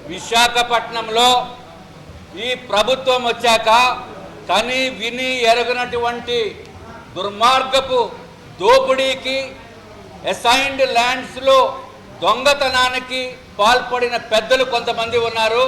విశాఖపట్నంలో ఈ ప్రభుత్వం వచ్చాక కని విని ఎరగనటువంటి దుర్మార్గపు దోపిడీకి, అసైన్డ్ ల్యాండ్స్లో దొంగతనానికి పాల్పడిన పెద్దలు కొంతమంది ఉన్నారు.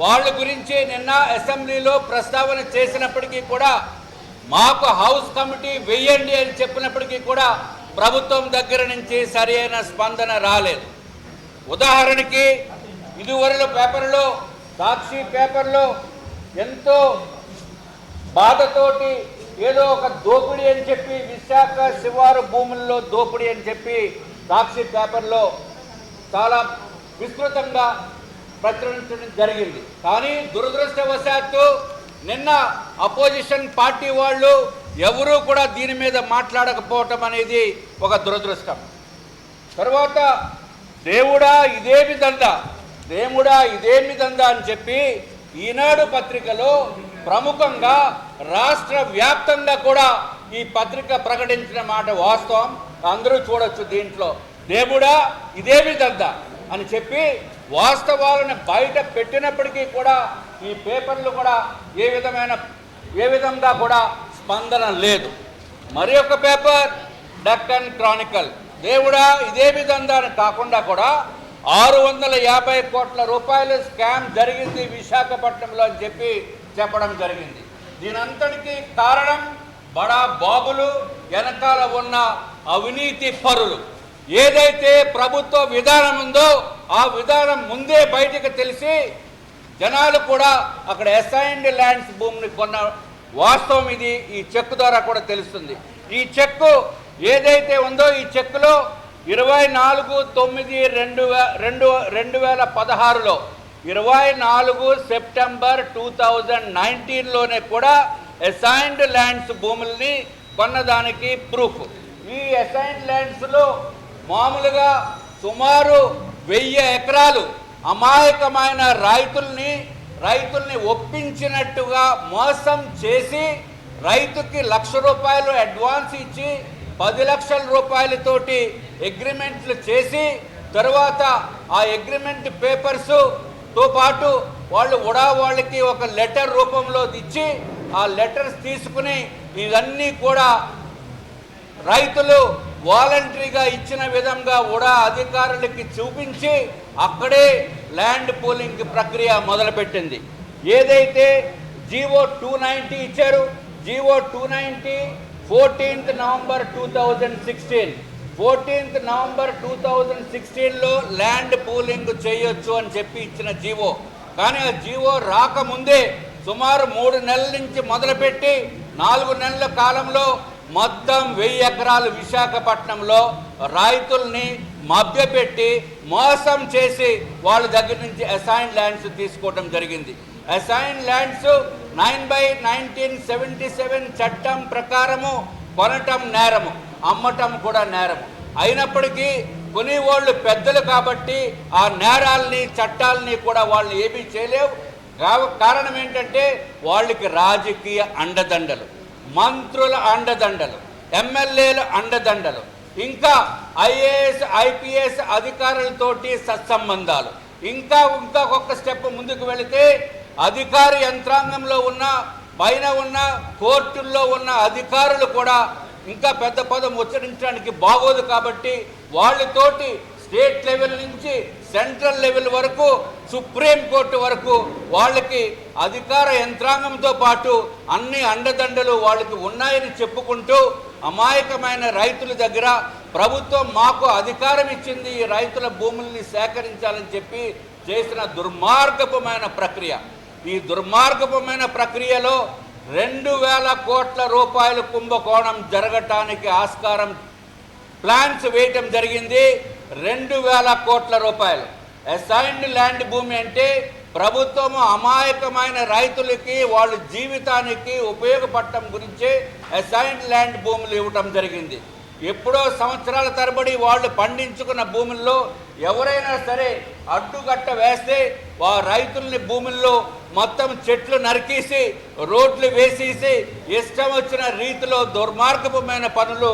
వాళ్ళ గురించి నిన్న అసెంబ్లీలో ప్రస్తావన చేసినప్పటికీ కూడా, మాకు హౌస్ కమిటీ వేయండి అని చెప్పినప్పటికీ కూడా ప్రభుత్వం దగ్గర నుంచి సరైన స్పందన రాలేదు. ఉదాహరణకి ఇదివరలో పేపర్లో, సాక్షి పేపర్లో ఎంతో బాధతోటి ఏదో ఒక దోపిడీ అని చెప్పి, విశాఖ శివారు భూముల్లో దోపిడీ అని చెప్పి సాక్షి పేపర్లో చాలా విస్తృతంగా ప్రచురించడం జరిగింది. కానీ దురదృష్టవశాత్తు నిన్న అపోజిషన్ పార్టీ వాళ్ళు ఎవరూ కూడా దీని మీద మాట్లాడకపోవటం అనేది ఒక దురదృష్టం. తర్వాత దేవుడా ఇదేమి దందా అని చెప్పి ఈనాడు పత్రికలో ప్రముఖంగా రాష్ట్ర వ్యాప్తంగా కూడా ఈ పత్రిక ప్రకటించిన మాట వాస్తవం, అందరూ చూడొచ్చు. దీంట్లో దేవుడా ఇదేమి దందా అని చెప్పి వాస్తవాలను బయట పెట్టినప్పటికీ కూడా ఈ పేపర్లు కూడా ఏ విధంగా కూడా స్పందన లేదు. మరి ఒక పేపర్ డక్కన్ క్రానికల్ దేవుడా ఇదేమి దందా అని కాకుండా కూడా 650 కోట్ల రూపాయల స్కామ్ జరిగింది విశాఖపట్నంలో అని చెప్పి చెప్పడం జరిగింది. దీనంతటికీ కారణం బడా బాబులు, వెనకాల ఉన్న అవినీతి పరులు. ఏదైతే ప్రభుత్వ విధానం ఉందో ఆ విధానం ముందే బయటకు తెలిసి జనాలు కూడా అక్కడ అసైన్డ్ ల్యాండ్స్ భూమిని కొన్న వాస్తవం ఇది ఈ చెక్ ద్వారా కూడా తెలుస్తుంది. ఈ చెక్కు ఏదైతే ఉందో ఈ చెక్కులో 24/9/2016లో 24 సెప్టెంబర్ 2019లోనే కూడా అసైన్డ్ ల్యాండ్స్ భూముల్ని కొన్నదానికి ప్రూఫ్. ఈ అసైన్డ్ ల్యాండ్స్లో మామూలుగా సుమారు 1000 ఎకరాలు అమాయకమైన రైతుల్ని ఒప్పించినట్టుగా మోసం చేసి రైతుకి ₹1,00,000 అడ్వాన్స్ ఇచ్చి 10 లక్షల రూపాయలతోటి అగ్రిమెంట్లు చేసి తర్వాత ఆ అగ్రిమెంట్ పేపర్స్తో పాటు వాళ్ళకి ఒక లెటర్ రూపంలో ఇచ్చి ఆ లెటర్స్ తీసుకుని ఇవన్నీ కూడా రైతులు వాలంటరీగా ఇచ్చిన విధంగా ఉడా అధికారులకి చూపించి అక్కడే ల్యాండ్ పూలింగ్ ప్రక్రియ మొదలుపెట్టింది. ఏదైతే జీవో 290 ఇచ్చారు, జీవో 290 14th నవంబర్ 2016లో ల్యాండ్ పూలింగ్ చేయొచ్చు అని చెప్పి ఇచ్చిన జీవో. కానీ ఆ జీవో రాకముందే సుమారు 3 నెలల నుంచి మొదలుపెట్టి 4 నెలల కాలంలో మొత్తం 1000 ఎకరాలు విశాఖపట్నంలో రైతుల్ని మభ్యపెట్టి మోసం చేసి వాళ్ళ దగ్గర నుంచి అసైన్డ్ ల్యాండ్స్ తీసుకోవడం జరిగింది. అసైన్డ్ ల్యాండ్స్ 9/1977 చట్టం ప్రకారము కొనటం నేరము, అమ్మటం కూడా నేరము. అయినప్పటికీ కొనేవాళ్ళు పెద్దలు కాబట్టి ఆ నేరాల్ని చట్టాలని కూడా వాళ్ళు ఏమీ చేయలేవు. కారణం ఏంటంటే వాళ్ళకి రాజకీయ అండదండలు, మంత్రుల అండదండలు, ఎమ్మెల్యేల అండదండలు, ఇంకా ఐఏఎస్ ఐపీఎస్ అధికారులతోటి సత్సంబంధాలు. ఇంకా ఒక్క స్టెప్ ముందుకు వెళితే అధికార యంత్రాంగంలో ఉన్న పైన ఉన్న కోర్టుల్లో ఉన్న అధికారులు కూడా ఇంకా పెద్ద పదం ఉచ్చరించడానికి బాగోదు కాబట్టి వాళ్ళతోటి స్టేట్ లెవెల్ నుంచి సెంట్రల్ లెవెల్ వరకు సుప్రీంకోర్టు వరకు వాళ్ళకి అధికార యంత్రాంగంతో పాటు అన్ని అండదండలు వాళ్ళకి ఉన్నాయని చెప్పుకుంటూ అమాయకమైన రైతుల దగ్గర ప్రభుత్వం మాకు అధికారం ఇచ్చింది ఈ రైతుల భూముల్ని సేకరించాలని చెప్పి చేసిన దుర్మార్గపమైన ప్రక్రియ. ఈ దుర్మార్గపమైన ప్రక్రియలో 2000 కోట్ల రూపాయల కుంభకోణం జరగటానికి ఆస్కారం ప్లాన్స్ వేయటం జరిగింది. 2000 కోట్ల రూపాయలు అసైన్డ్ ల్యాండ్ భూమి అంటే ప్రభుత్వం అమాయకమైన రైతులకి వాళ్ళ జీవితానికి ఉపయోగపడటం గురించే అసైన్డ్ ల్యాండ్ భూములు ఇవ్వటం జరిగింది. ఎప్పుడో సంవత్సరాల తరబడి వాళ్ళు పండించుకున్న భూముల్లో ఎవరైనా సరే అడ్డుగట్ట వేస్తే ఆ రైతుల్ని భూముల్లో మొత్తం చెట్లు నరికేసి రోడ్లు వేసేసి ఇష్టం వచ్చిన రీతిలో దుర్మార్గమైన పనులు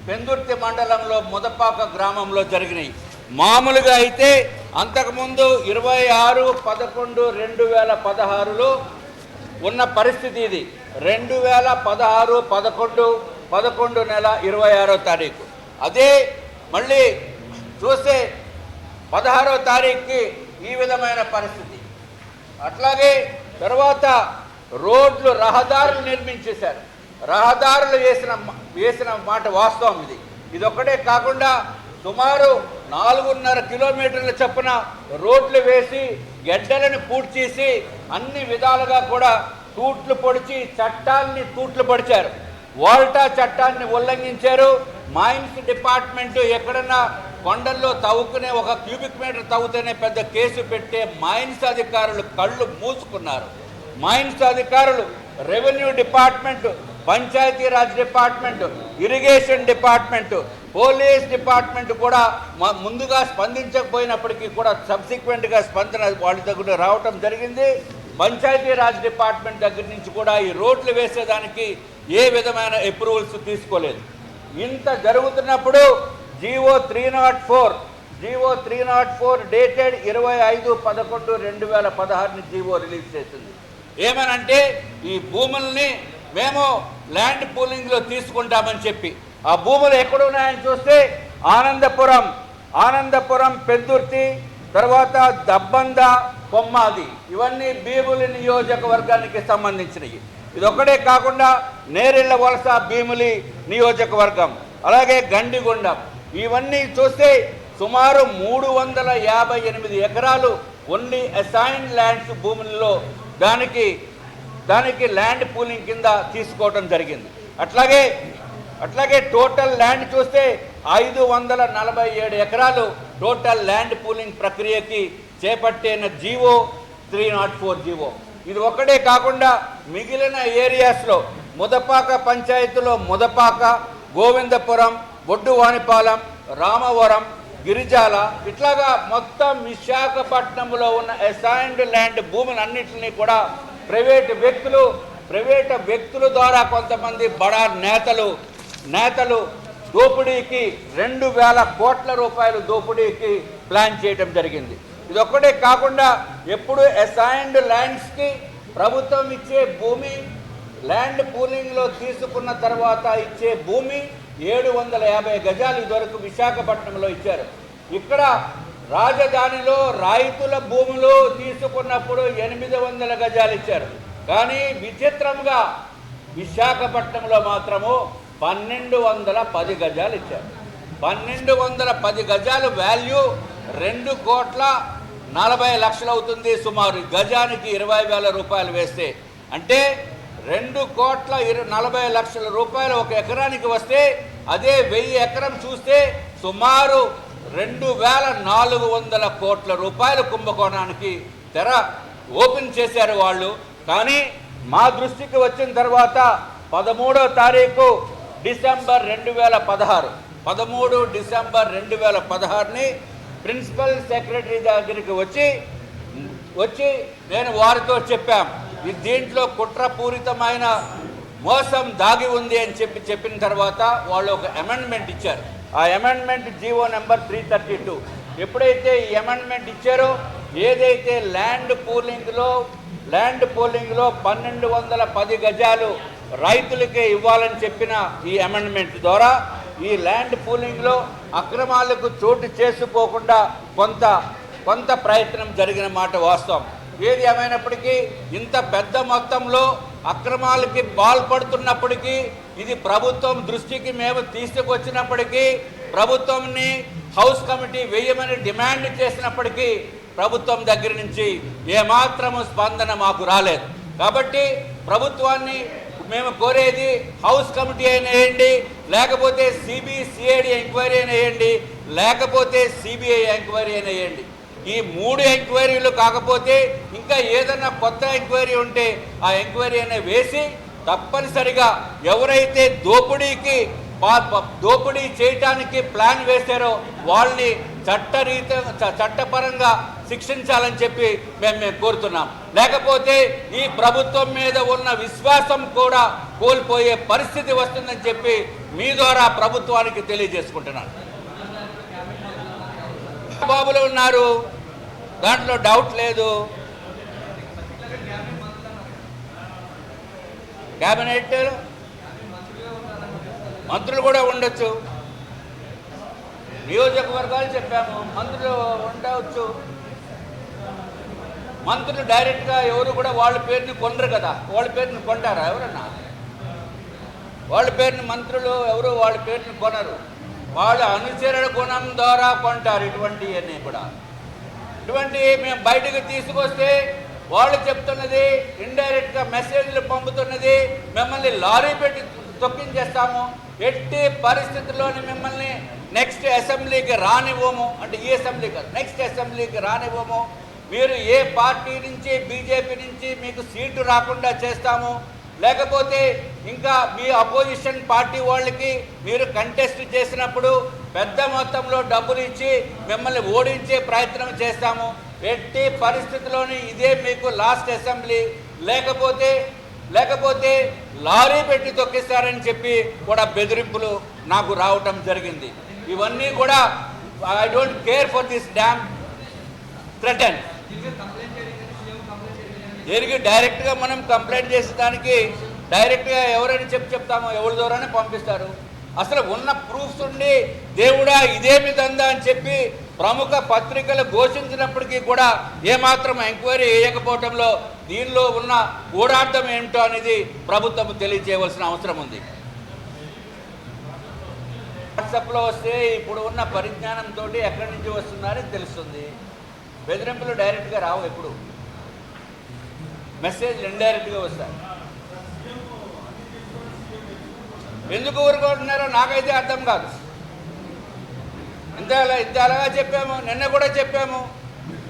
పెందుర్తి మండలంలో ముదపాక గ్రామంలో జరిగినాయి. మామూలుగా అయితే అంతకుముందు 26/11/2016లో ఉన్న పరిస్థితి ఇది. 2016-11 నెల 26వ తారీఖు. అదే మళ్ళీ చూస్తే 16వ తారీఖుకి ఈ విధమైన పరిస్థితి. అట్లాగే తర్వాత రోడ్లు రహదారులు నిర్మించేశారు. రహదారులు వేసిన మాట వాస్తవం ఇది. ఇదొక్కటే కాకుండా సుమారు 4.5 కిలోమీటర్ల చొప్పున రోడ్లు వేసి గడ్డలను పూర్తి చేసి అన్ని విధాలుగా కూడా తూట్లు పొడిచి చట్టాలని తూట్లు పొడిచారు. వాల్టా చట్టాన్ని ఉల్లంఘించారు. మైన్స్ డిపార్ట్మెంట్ ఎక్కడన్నా కొండల్లో తవ్వుకునే 1 క్యూబిక్ మీటర్ తవ్వుతేనే పెద్ద కేసు పెట్టే మైన్స్ అధికారులు కళ్ళు మూసుకున్నారు. మైన్స్ అధికారులు, revenue department, Panchayati Raj department, irrigation department, police department కూడా ముందుగా స్పందించకపోయినప్పటికీ కూడా సబ్సిక్వెంట్గా స్పందన వాళ్ళ దగ్గర రావటం జరిగింది. పంచాయతీరాజ్ డిపార్ట్మెంట్ దగ్గర నుంచి కూడా ఈ రోడ్లు వేసేదానికి ఏ విధమైన అప్రూవల్స్ తీసుకోలేదు. ఇంత జరుగుతున్నప్పుడు జీవో 304 డేటెడ్ 25/11/2016 జీవో రిలీజ్ చేసింది. ఏమనంటే ఈ భూముల్ని మేము ల్యాండ్ పూలింగ్లో తీసుకుంటామని చెప్పి ఆ భూములు ఎక్కడున్నాయని చూస్తే ఆనందపురం, పెద్దుర్తి, తర్వాత దబ్బంద, కొమ్మాది ఇవన్నీ భీములి నియోజకవర్గానికి సంబంధించినవి. ఇదొక్కడే కాకుండా నేరెళ్ల వలస భీములి నియోజకవర్గం, అలాగే గండిగుండం ఇవన్నీ చూస్తే సుమారు 358 ఎకరాలు ఓన్లీ అసైన్ ల్యాండ్స్ భూముల్లో దానికి ల్యాండ్ పూలింగ్ కింద తీసుకోవడం జరిగింది. అట్లాగే టోటల్ ల్యాండ్ చూస్తే 547 ఎకరాలు టోటల్ ల్యాండ్ పూలింగ్ ప్రక్రియకి చేపట్టిన జీవో 304 జీవో. ఇది ఒక్కడే కాకుండా మిగిలిన ఏరియాస్లో ముదపాక పంచాయతీలో ముదపాక, గోవిందపురం, బొడ్డువానిపాలెం, రామవరం, గిరిజాల ఇట్లాగా మొత్తం విశాఖపట్నంలో ఉన్న అసైన్డ్ ల్యాండ్ భూములన్నింటినీ కూడా ప్రైవేటు వ్యక్తుల ద్వారా కొంతమంది బడా నేతలు దోపిడీకి 2,000 కోట్ల రూపాయలు దోపిడీకి ప్లాన్ చేయడం జరిగింది. ఇదొక్కటే కాకుండా ఎప్పుడు అసైన్డ్ ల్యాండ్స్కి ప్రభుత్వం ఇచ్చే భూమి ల్యాండ్ పూలింగ్లో తీసుకున్న తర్వాత ఇచ్చే భూమి 750 గజాలు ఇదివరకు విశాఖపట్నంలో ఇచ్చారు. ఇక్కడ రాజధానిలో రైతుల భూములు తీసుకున్నప్పుడు 800 గజాలు ఇచ్చారు. కానీ విచిత్రంగా విశాఖపట్నంలో మాత్రము 1210 గజాలు ఇచ్చారు. 1210 గజాలు వాల్యూ 2,40,00,000 అవుతుంది. సుమారు గజానికి 20,000 రూపాయలు వేస్తే అంటే 2,40,00,000 రూపాయలు ఒక ఎకరానికి వస్తే అదే 1000 ఎకరం చూస్తే సుమారు 2,400 కోట్ల రూపాయలు కుంభకోణానికి తెర ఓపెన్ చేశారు వాళ్ళు. కానీ మా దృష్టికి వచ్చిన తర్వాత 13వ తారీఖు డిసెంబర్ 2016ని ప్రిన్సిపల్ సెక్రటరీ దగ్గరికి వచ్చి నేను వారితో దీంట్లో కుట్రపూరితమైన మోసం దాగి ఉంది అని చెప్పిన తర్వాత వాళ్ళు ఒక అమెండ్మెంట్ ఇచ్చారు. ఆ అమెండ్మెంట్ జీవో నెంబర్ 332. ఎప్పుడైతే ఈ అమెండ్మెంట్ ఇచ్చారో ఏదైతే ల్యాండ్ పూలింగ్లో 1210 గజాలు రైతులకే ఇవ్వాలని చెప్పిన ఈ అమెండ్మెంట్ ద్వారా ఈ ల్యాండ్ పూలింగ్లో అక్రమాలకు చోటు చేసుకోకుండా కొంత ప్రయత్నం జరిగిన మాట వాస్తవం. ఏది ఏమైనప్పటికీ ఇంత పెద్ద మొత్తంలో అక్రమాలకి పాల్పడుతున్నప్పటికీ ఇది ప్రభుత్వం దృష్టికి మేము తీసుకొచ్చినప్పటికీ ప్రభుత్వంని హౌస్ కమిటీ వేయమని డిమాండ్ చేసినప్పటికీ ప్రభుత్వం దగ్గర నుంచి ఏమాత్రము స్పందన మాకు రాలేదు. కాబట్టి ప్రభుత్వాన్ని మేము కోరేది హౌస్ కమిటీ అయినా వేయండి, లేకపోతే సిబిసిఐడి ఎంక్వైరీ అయినా వేయండి, లేకపోతే సిబిఐ ఎంక్వైరీ అయినా వేయండి. ఈ 3 ఎంక్వైరీలు కాకపోతే ఇంకా ఏదైనా కొత్త ఎంక్వైరీ ఉంటే ఆ ఎంక్వైరీ అయినా వేసి తప్పనిసరిగా ఎవరైతే దోపిడీ చేయటానికి ప్లాన్ వేశారో వాళ్ళని చట్టపరంగా శిక్షించాలని చెప్పి మేము కోరుతున్నాం. లేకపోతే ఈ ప్రభుత్వం మీద ఉన్న విశ్వాసం కూడా కోల్పోయే పరిస్థితి వస్తుందని చెప్పి మీ ద్వారా ప్రభుత్వానికి తెలియజేసుకుంటున్నాను. బాబులు ఉన్నారు, దాంట్లో డౌట్ లేదు. క్యాబినెట్ మంత్రులు కూడా ఉండొచ్చు, నియోజకవర్గాలు చెప్పాము, మంత్రులు ఉండవచ్చు. మంత్రులు డైరెక్ట్గా ఎవరు కూడా వాళ్ళ పేరుని కొనరు కదా, వాళ్ళ పేరుని కొంటారా ఎవరన్నా? వాళ్ళ పేరుని మంత్రులు ఎవరు వాళ్ళ పేరుని కొనరు, వాళ్ళ అనుచరణ గుణం ద్వారా కొంటారు. ఇటువంటివన్నీ కూడా మేము బయటకు తీసుకొస్తే వాళ్ళు చెప్తున్నది ఇండైరెక్ట్గా మెసేజ్లు పంపుతున్నది మిమ్మల్ని లారీ పెట్టి తొక్కించేస్తాము, ఎట్టి పరిస్థితుల్లోని మిమ్మల్ని నెక్స్ట్ అసెంబ్లీకి రానివ్వము, అంటే ఈ అసెంబ్లీ కాదు నెక్స్ట్ అసెంబ్లీకి రానివ్వము, మీరు ఏ పార్టీ నుంచి బీజేపీ నుంచి మీకు సీటు రాకుండా చేస్తాము, లేకపోతే ఇంకా మీ అపోజిషన్ పార్టీ వాళ్ళకి మీరు కంటెస్ట్ చేసినప్పుడు పెద్ద మొత్తంలో డబ్బులు ఇచ్చి మిమ్మల్ని ఓడించే ప్రయత్నం చేస్తాము, ఎట్టి పరిస్థితుల్లోని ఇదే మీకు లాస్ట్ అసెంబ్లీ, లేకపోతే లారీ పెట్టి తొక్కిస్తారని చెప్పి కూడా బెదిరింపులు నాకు రావటం జరిగింది. ఇవన్నీ కూడా I don't care for this dam threaten. దీనికి డైరెక్ట్గా మనం కంప్లైంట్ చేసేదానికి డైరెక్ట్గా ఎవరైనా చెప్తామో ఎవరి ద్వారానే పంపిస్తారు. అసలు ఉన్న ప్రూఫ్స్ ఉండి దేవుడా ఇదేమి దందా అని చెప్పి ప్రముఖ పత్రికలు ఘోషించినప్పటికీ కూడా ఏమాత్రం ఎంక్వైరీ వేయకపోవడంలో దీనిలో ఉన్న గూఢార్థం ఏమిటో అనేది ప్రభుత్వం తెలియజేయవలసిన అవసరం ఉంది. వాట్సాప్లో వస్తే ఇప్పుడు ఉన్న పరిజ్ఞానంతో ఎక్కడి నుంచి వస్తున్నారని తెలుస్తుంది. బెదిరింపులు డైరెక్ట్గా రావు, ఎప్పుడు మెసేజ్లు ఇండైరెక్ట్గా వస్తాయి. ఎందుకు ఊరుకుంటున్నారో నాకైతే అర్థం కాదు. ఇంత అలాగా చెప్పాము, నిన్న కూడా చెప్పాము,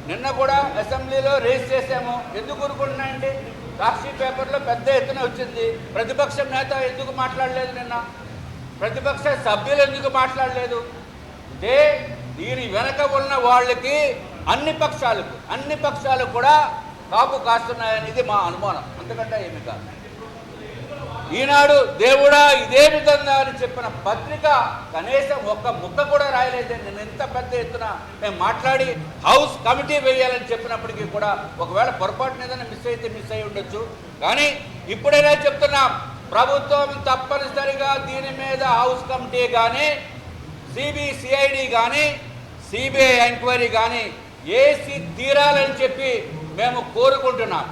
నిన్న కూడా అసెంబ్లీలో రేస్ చేసాము. ఎందుకు ఊరుకుంటున్నాయండి? సాక్షి పేపర్లో పెద్ద ఎత్తున వచ్చింది. ప్రతిపక్ష నేత ఎందుకు మాట్లాడలేదు? నిన్న ప్రతిపక్ష సభ్యులు ఎందుకు మాట్లాడలేదు? అంటే దీని వెనక ఉన్న వాళ్ళకి అన్ని పక్షాలు కూడా కాపు కాస్తున్నాయనేది మా అనుమానం, అంతకంటే ఏమి కాదు. ఈనాడు దేవుడా ఇదే విధంగా అని చెప్పిన పత్రిక కనీసం ఒక్క ముక్క కూడా రాయలేదు. నేను ఎంత పెద్ద ఎత్తున మేము మాట్లాడి హౌస్ కమిటీ వేయాలని చెప్పినప్పటికీ కూడా ఒకవేళ పొరపాటున ఏదైనా మిస్ అయి ఉండొచ్చు. కానీ ఇప్పుడైనా చెప్తున్నాం, ప్రభుత్వం తప్పనిసరిగా దీని మీద హౌస్ కమిటీ కానీ సిబిసిఐడి కానీ సిబిఐ ఎంక్వైరీ కానీ ఏసీ తీరాలని చెప్పి మేము కోరుకుంటున్నాం.